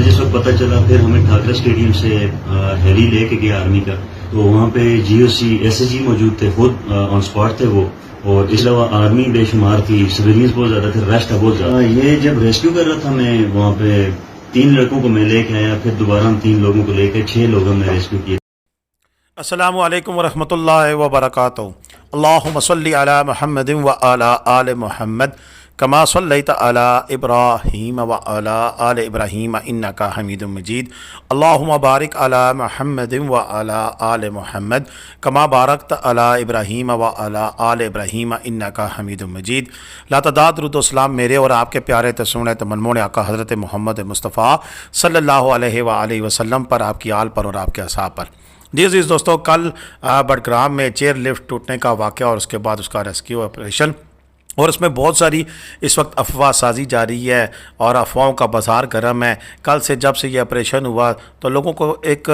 हमें जिस वक्त पता चला फिर हमें ठाकरा स्टेडियम से हेली लेके गया आर्मी का, तो वहाँ पे GOC SAG मौजूद थे, खुद ऑन स्पॉट थे वो, और इसके अलावा आर्मी बेशुमार थी, सिविलियंस बहुत ज्यादा थे, रश था बहुत ज्यादा। ये जब रेस्क्यू कर रहा था मैं वहाँ पे 3 लड़कों को मैं लेके आया, फिर दोबारा हम 3 लोगों को लेके 6 लोग हमने रेस्क्यू किए। अस्सलामु अलैकुम वरहमतुल्लाहि व बरकातुहू। अल्लाहुम्मा सल्लि अला मुहम्मदिन व अला आले मुहम्मद कमा सल्लैता अला इब्राहीम व अला आले इब्राहीम इन्नका हमीदुम मजीद। अल्लाहुम्मा बारिक अला मुहम्मदिन व अला आले मुहम्मद कमा बारकता अला इब्राहीम व अला आले इब्राहीम इन्नका हमीदुम मजीद। लातदाद दुरूद व सलाम मेरे और आपके प्यारे तसून तमन्मोन आका हज़रत मोहम्मद मुस्तफ़ा सल्लल्लाहु अलैहि वसल्लम पर, आपकी आल पर और आपके असहाब पर। जी अज़ीज़ दोस्तों, कल बडग्राम में चेयर लिफ्ट टूटने का वाक़या और उसके बाद उसका रेस्क्यू ऑपरेशन, और इसमें बहुत सारी इस वक्त अफवाह साजी जा रही है और अफवाहों का बाज़ार गर्म है। कल से जब से ये ऑपरेशन हुआ तो लोगों को एक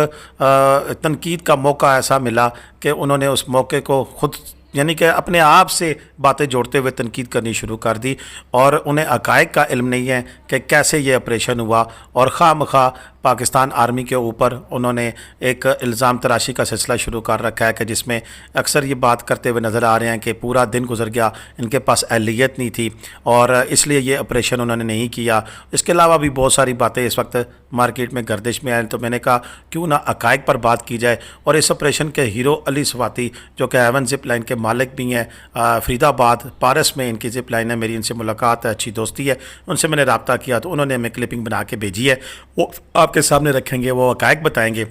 तनकीद का मौका ऐसा मिला कि उन्होंने उस मौके को खुद यानी कि अपने आप से बातें जोड़ते हुए तनकीद करनी शुरू कर दी, और उन्हें हक़ाइक़ का इल्म नहीं है कि कैसे ये ऑपरेशन हुआ, और खामखा पाकिस्तान आर्मी के ऊपर उन्होंने एक इल्ज़ाम तराशी का सिलसिला शुरू कर रखा है कि जिसमें अक्सर ये बात करते हुए नज़र आ रहे हैं कि पूरा दिन गुजर गया, इनके पास अहलियत नहीं थी और इसलिए ये ऑपरेशन उन्होंने नहीं किया। इसके अलावा भी बहुत सारी बातें इस वक्त मार्केट में गर्दिश में आए, तो मैंने कहा क्यों ना हक़ाइक़ पर बात की जाए। और इस ऑपरेशन के हीरो अली स्वाति जो कि एवन ज़िप लाइन के मालिक भी हैं, फरीदाबाद पारस में इनकी ज़िप लाइन है, मेरी इनसे मुलाकात है, अच्छी दोस्ती है, उनसे मैंने रब्ता किया तो उन्होंने हमें क्लिपिंग बना के भेजी है, वो आपके सामने रखेंगे। वो हक़ाइक़ बताएंगे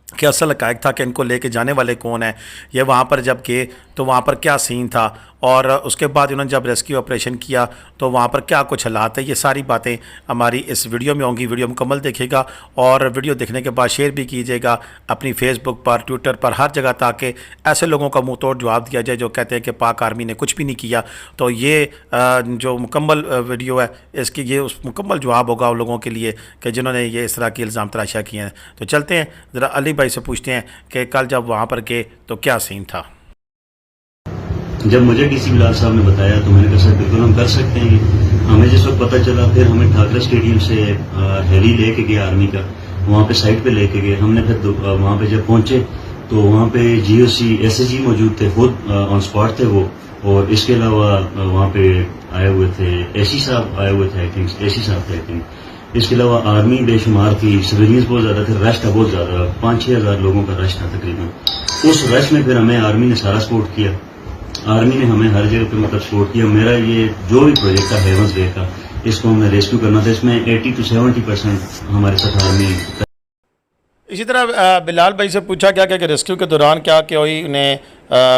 कि असल हक़ाइक़ था कि इनको लेके जाने वाले कौन है, ये वहाँ पर जब गए तो वहाँ पर क्या सीन था, और उसके बाद उन्होंने जब रेस्क्यू ऑपरेशन किया तो वहाँ पर क्या कुछ हालात है। ये सारी बातें हमारी इस वीडियो में होंगी। वीडियो मुकम्मल देखिएगा और वीडियो देखने के बाद शेयर भी कीजिएगा अपनी फेसबुक पर, ट्विटर पर, हर जगह, ताकि ऐसे लोगों का मुँह तोड़ जवाब दिया जाए जो कहते हैं कि पाक आर्मी ने कुछ भी नहीं किया। तो ये जो मुकम्मल वीडियो है इसकी ये उस मुकम्मल जवाब होगा उन लोगों के लिए कि जिन्होंने ये इस तरह की इल्ज़ाम तराशा किए हैं। तो चलते हैं ज़रा अली भाई से पूछते हैं कि कल जब वहाँ पर गए तो क्या सीन था। जब मुझे DC बिलाल साहब ने बताया तो मैंने कहा सर बिल्कुल हम कर सकते हैं। हमें जिस वक्त पता चला फिर हमें ठाकरा स्टेडियम से हेली लेके गया आर्मी का, वहाँ पे साइट पे लेके गए हमने। फिर वहाँ पे जब पहुंचे तो वहाँ पे GOC SAG मौजूद थे, खुद ऑन स्पॉट थे वो, और इसके अलावा वहाँ पे आए हुए थे AC साहब आए हुए थे, आई थिंक AC साहब थे आई थिंक। इसके अलावा आर्मी बेशुमार थी, सिविलियंस बहुत ज़्यादा थे, रश था बहुत ज़्यादा, 5-6 हज़ार लोगों का रश था तकरीबन। उस रश में फिर हमें आर्मी ने सारा सपोर्ट किया, आर्मी ने हमें हर जगह पे मतलब सपोर्ट किया। मेरा ये जो भी प्रोजेक्ट था हेवंस डे का, इसको हमने रेस्क्यू करना था, इसमें 80 to 70% हमारे साथ आर्मी। इसी तरह बिलाल भाई से पूछा गया कि रेस्क्यू के दौरान क्या कोई उन्हें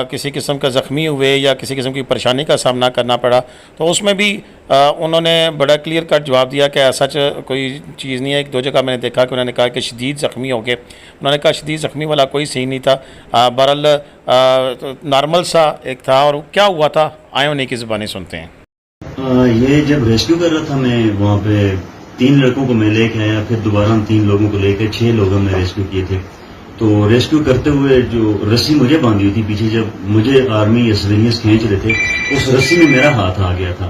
किसी किस्म का ज़ख्मी हुए या किसी किस्म की परेशानी का सामना करना पड़ा, तो उसमें भी उन्होंने बड़ा क्लियर कट जवाब दिया कि ऐसा कोई चीज़ नहीं है। एक दो जगह मैंने देखा कि उन्होंने कहा कि शदीद ज़ख्मी हो गए, उन्होंने कहा शदीद ज़ख्मी वाला कोई सीन नहीं था, बहरहाल नॉर्मल सा एक था। और क्या हुआ था आए उन्हीं की ज़बानी सुनते हैं। ये जब रेस्क्यू कर रहा था मैं वहाँ पे 3 लड़कों को मैं लेके आया, फिर दोबारा हम 3 लोगों को लेके 6 लोग हमने रेस्क्यू किए थे। तो रेस्क्यू करते हुए जो रस्सी मुझे बांधी हुई थी पीछे, जब मुझे आर्मी या सिविलियंस खींच रहे थे, उस रस्सी में मेरा हाथ आ गया था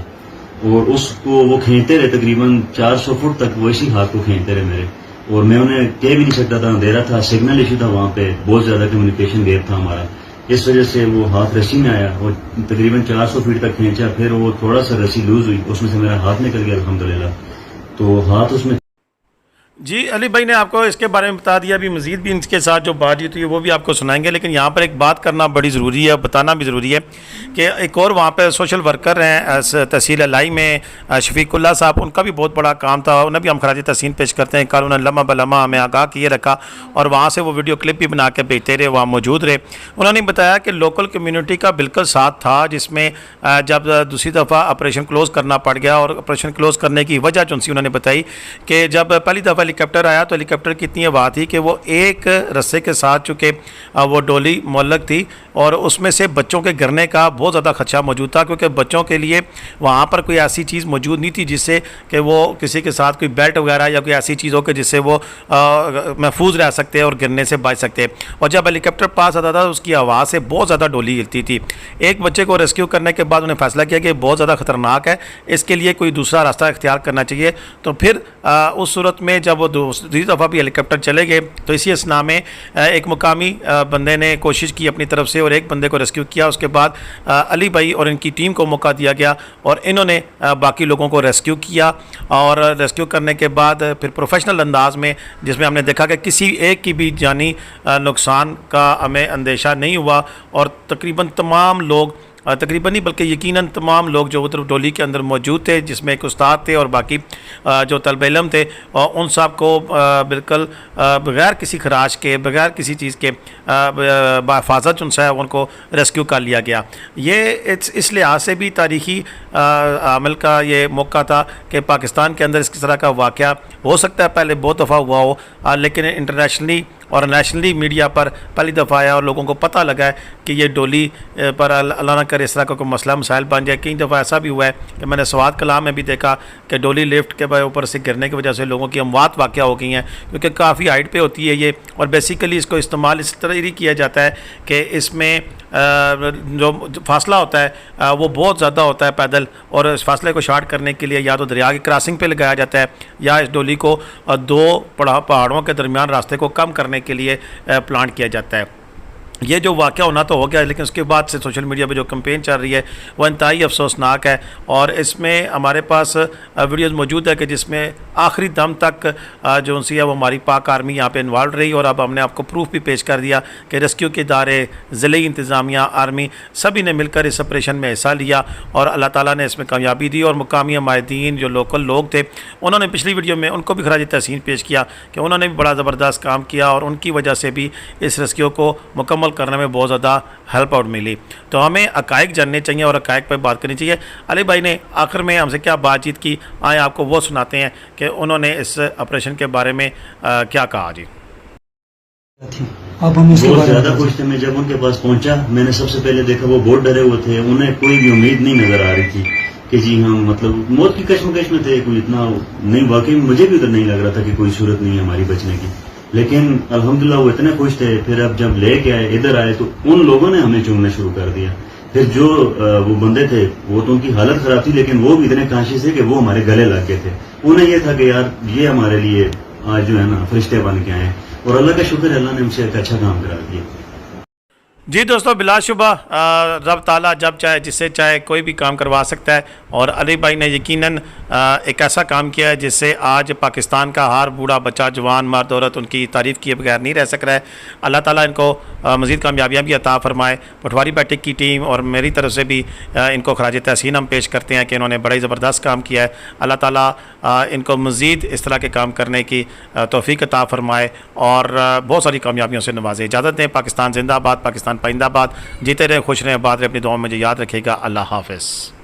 और उसको वो खींचते रहे तकरीबन 400 फुट तक, वो इसी हाथ को खींचते रहे मेरे, और मैं उन्हें कह भी नहीं सकता था, अंधेरा था, सिग्नल इशू था वहाँ पे, बहुत ज्यादा कम्युनिकेशन गैप था हमारा, इस वजह से वो हाथ रस्सी में आया और तकरीबन 400 फीट तक खींचा। फिर वो थोड़ा सा रस्सी लूज हुई, उसमें से मेरा हाथ निकल गया अल्हम्दुलिल्लाह, तो हाथ उसमें। जी अली भाई ने आपको इसके बारे में बता दिया, अभी मज़ीद भी इनके साथ जो बातचीत हुई है वो भी आपको सुनाएंगे, लेकिन यहाँ पर एक बात करना बड़ी ज़रूरी है, बताना भी ज़रूरी है कि एक और वहाँ पर सोशल वर्कर हैं तहसील अलाई में शफीकुल्ला साहब, उनका भी बहुत बड़ा काम था, उन्हें भी हम खराज तहसीन पेश करते हैं। कल उन्होंने लम्हा बलम्हा हमें आगाह किए रखा और वहाँ से वो वीडियो क्लिप भी बना के भेजते रहे, वहाँ मौजूद रहे। उन्होंने बताया कि लोकल कम्यूनिटी का बिल्कुल साथ था, जिसमें जब दूसरी दफ़ा ऑपरेशन क्लोज़ करना पड़ गया, और ऑपरेशन क्लोज़ करने की वजह जो सी उन्होंने बताई कि जब पहली दफ़ा हेलीकॉप्टर आया तो हेलीकॉप्टर की इतनी हवा थी कि वो एक रस्से के साथ, चूँकि वो डोली मुअल्लक थी और उसमें से बच्चों के गिरने का बहुत ज़्यादा खदशा मौजूद था, क्योंकि बच्चों के लिए वहाँ पर कोई ऐसी चीज़ मौजूद नहीं थी जिससे कि वो किसी के साथ कोई बेल्ट वगैरह या कोई ऐसी चीज़ हो कि जिससे वो महफूज रह सकते हैं और गिरने से बच सकते हैं। और जब हेलीकॉप्टर पास आता था उसकी आवाज़ से बहुत ज़्यादा डोली हिलती थी। एक बच्चे को रेस्क्यू करने के बाद उन्हें फैसला किया कि बहुत ज़्यादा ख़तरनाक है, इसके लिए कोई दूसरा रास्ता इख्तियार करना चाहिए। तो फिर उस सूरत में जब वो दूसरी दफ़ा भी हेलीकॉप्टर चले गए तो इसी असना में एक मुकामी बंदे ने कोशिश की अपनी तरफ से और एक बंदे को रेस्क्यू किया। उसके बाद अली भाई और इनकी टीम को मौका दिया गया और इन्होंने बाकी लोगों को रेस्क्यू किया और रेस्क्यू करने के बाद फिर प्रोफेशनल अंदाज में, जिसमें हमने देखा कि किसी एक की भी जानी नुकसान का हमें अंदेशा नहीं हुआ और तकरीबन तमाम लोग, तकरीबन नहीं बल्कि यकीनन तमाम लोग जो उधर डोली के अंदर मौजूद थे, जिसमें एक उस्ताद थे और बाकी जो तलब इल्म थे, उन सब को बिल्कुल बग़ैर किसी खराश के, बग़ैर किसी चीज़ के बाहिफाजत उनसे उनको रेस्क्यू कर लिया गया। ये इस लिहाज से भी तारीख़ी अमल का ये मौका था कि पाकिस्तान के अंदर इस तरह का वाक़या हो सकता है पहले बहुत दफ़ा हुआ हो, लेकिन इंटरनेशनली और नेशनली मीडिया पर पहली दफ़ा आया और लोगों को पता लगा है कि ये डोली पर अल्लाह ना करे इस तरह का कोई मसला मसाइल बन जाए। कई दफ़ा ऐसा भी हुआ है कि मैंने सवात कलाम में भी देखा कि डोली लिफ्ट के ऊपर से गिरने की वजह से लोगों की अमवात वाक़या हो गई हैं, क्योंकि काफ़ी हाइट पे होती है ये और बेसिकली इसको इस्तेमाल इस तरह ही किया जाता है कि इसमें जो फासला होता है वो बहुत ज़्यादा होता है पैदल, और इस फासले को शार्ट करने के लिए या तो दरिया की क्रॉसिंग पे लगाया जाता है या इस डोली को दो पहाड़ों के दरमियान रास्ते को कम करने के लिए प्लांट किया जाता है। ये जो वाक़या होना तो हो गया, लेकिन उसके बाद से सोशल मीडिया पे जो कैंपेन चल रही है वो इंतहाई अफसोसनाक है और इसमें हमारे पास वीडियोज़ मौजूद है कि जिसमें आखिरी दम तक जो उनसी है वो हमारी पाक आर्मी यहाँ पे इन्वॉल्व रही और अब हमने आपको प्रूफ भी पेश कर दिया कि रेस्क्यू के इदारे, ज़िले इंतज़ामिया, आर्मी सभी ने मिलकर इस ऑपरेशन में हिस्सा लिया और अल्लाह ताला ने इसमें कामयाबी दी। और मुकामी हमायतीन जो लोकल लोग थे उन्होंने पिछली वीडियो में उनको भी खराज तहसीन पेश किया कि उन्होंने भी बड़ा ज़बरदस्त काम किया और उनकी वजह से भी इस रेस्क्यू को मुकम्मल करने में बहुत ज़्यादा हेल्प आउट मिली। तो हमें हक़ाइक़ जानने चाहिए और हक़ाइक़ पर बात करनी चाहिए। अली भाई ने आखिर में हमसे क्या बातचीत की, आए आपको वो सुनाते हैं कि उन्होंने इस ऑपरेशन के बारे में क्या कहा। जी आप हम इसके बहुत बारे में ज़्यादा खुश थे। मैं जब उनके पास पहुंचा मैंने सबसे पहले देखा वो बहुत डरे हुए थे, उन्हें कोई भी उम्मीद नहीं नज़र आ रही थी कि जी हम मतलब मौत की कश्मकश में थे, कोई इतना नहीं, वाकई मुझे भी उधर नहीं लग रहा था कि कोई सूरत नहीं है हमारी बचने की, लेकिन अल्हम्दुलिल्लाह वो इतने खुश थे। फिर अब जब लेके आए इधर आए तो उन लोगों ने हमें चूमना शुरू कर दिया। फिर जो वो बंदे थे वो तो उनकी हालत खराब थी, लेकिन वो भी इतने काशिश थे कि वो हमारे गले लग गए थे। उन्हें ये था कि यार ये हमारे लिए आज जो है ना फरिश्ते बन के आए और अल्लाह का शुक्र है अल्लाह ने हमसे एक अच्छा काम करा दिया। जी दोस्तों, बिलाशुबा रब ताला जब चाहे जिससे चाहे कोई भी काम करवा सकता है और अली भाई ने यकीनन एक ऐसा काम किया है जिससे आज पाकिस्तान का हर बूढ़ा बच्चा, जवान, मर्द, औरत उनकी तारीफ़ किए बगैर नहीं रह सक रहा है। अल्लाह ताला इनको मज़ीद कामयाबियाँ भी अता फ़रमाए। पटवारी बैठक की टीम और मेरी तरफ से भी इनको खराज तहसीन हम पेश करते हैं कि इन्होंने बड़ा ही ज़बरदस्त काम किया है। अल्लाह ताला इनको मज़ीद इस तरह के काम करने की तौफ़ीक अता फ़रमाए और बहुत सारी कामयाबियों से नवाजे। इजाज़त दें। पाकिस्तान जिंदाबाद, पाकिस्तान पाइंदाबाद। जीते रहे, खुश रहें, आबाद रहे, अपनी दुआओं में मुझे याद रखिएगा। अल्लाह हाफ़िज़।